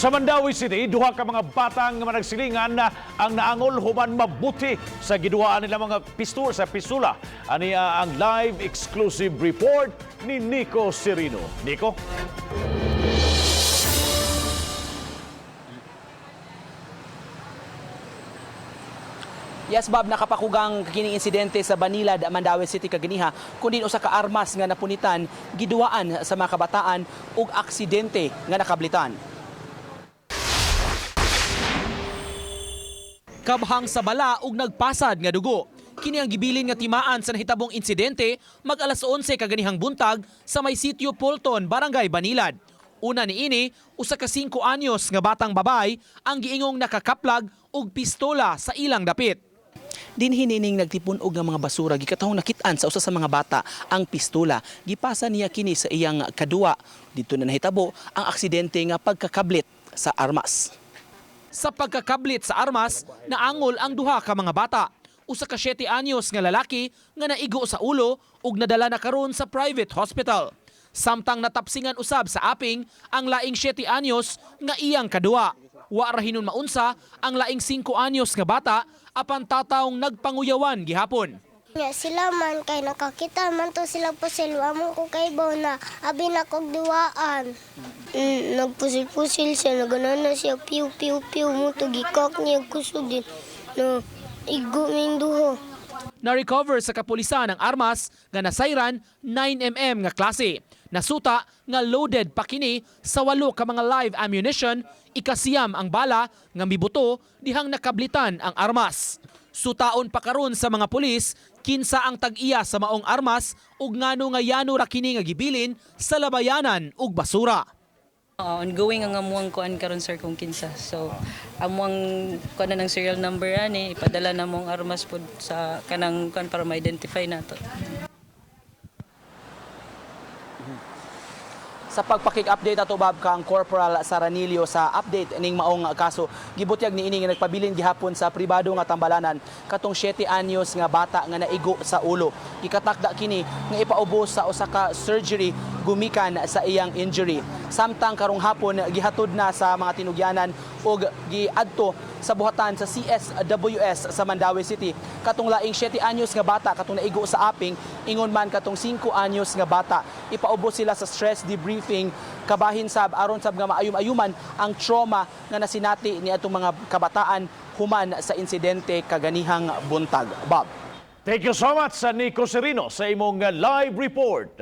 Sa Mandawi City, duha ka mga batang nga managsilingan na ang naangol human mabuti sa giduaan nila mga pisula. Ani ang live exclusive report ni Nico Serino. Nico? Yes, Bob, nakapakugang kining insidente sa Banilad, Mandawi City kaginiha, kundi usa ka armas nga napunitan giduaan sa mga kabataan ug aksidente nga nakablitan. Kabhang sa bala ug nagpasad nga dugo. Kini ang gibilin nga timaan sa nahitabong insidente mag-alas 11 kaganihang buntag sa may sitio Polton, Barangay Banilad. Una niini, usa ka 5 anyos nga batang babay ang giingong nakakaplag og pistola sa ilang dapit. Dinhinining nagtipon og nga mga basura gikatahong nakitaan sa usa sa mga bata ang pistola. Gipasa niya kini sa iyang kadua. Dito na nahitabo ang aksidente nga pagkakablit sa armas. Sa pagkakablit sa armas, naangol ang duha ka mga bata. Usa ka 7 anyos nga lalaki nga naigo sa ulo ug nadala na karon sa private hospital. Samtang natapsingan usab sa aping ang laing 7 anyos nga iyang kadua. Wa ra hinon maunsa ang laing 5 anyos nga bata apan tatawong nagpanguyawan gihapon. Nga sila man kay nakakita man to sila pusilwa mo ko kay baw na abi na kog duwaan. Nagpusil-pusil siya, nagana siya piu-piu-piu mo to gikak niya kusog din. No, igo ming duho. Na-recover sa kapulisan ang armas nga nasayran 9mm nga klase. Nasuta nga loaded pa kini sa 8 ka mga live ammunition, ikasiyam ang bala nga mibuto dihang nakablitan ang armas. Sutaon pa karon sa mga pulis kinsa ang tag-iya sa maong armas ug ngano nga yano ra kini nga gibilin sa labayanan ug basura. Ongoing ang amuang kuan karon sir kung kinsa. So amuang kuan ng serial number ani ipadala na mong armas pod sa kanang kuan para ma-identify nato. Sa pagpakig-update ato Bob kang Corporal Saranilio sa update ning maong kaso, gibutyag niini nga nagpabilin gihapon sa pribado nga tambalanan katong 7 anyos nga bata nga naigo sa ulo. Ikatakda kini nga ipaubos sa usa ka surgery gumikan sa iyang injury. Samtang karong hapon gihatod na sa mga tinugyanan ug giadto sa buhatan sa CSWS sa Mandawi City. Katong laing 7 anyos nga bata katong naigo sa aping, ingon man katong 5 anyos nga bata. Ipaubos sila sa stress debriefing kabahin sab aron sab nga maayum-ayuman ang trauma nga nasinati ni atong mga kabataan human sa insidente kaganihang buntag. Bob. Thank you so much, Nico Serino, sa imong live report.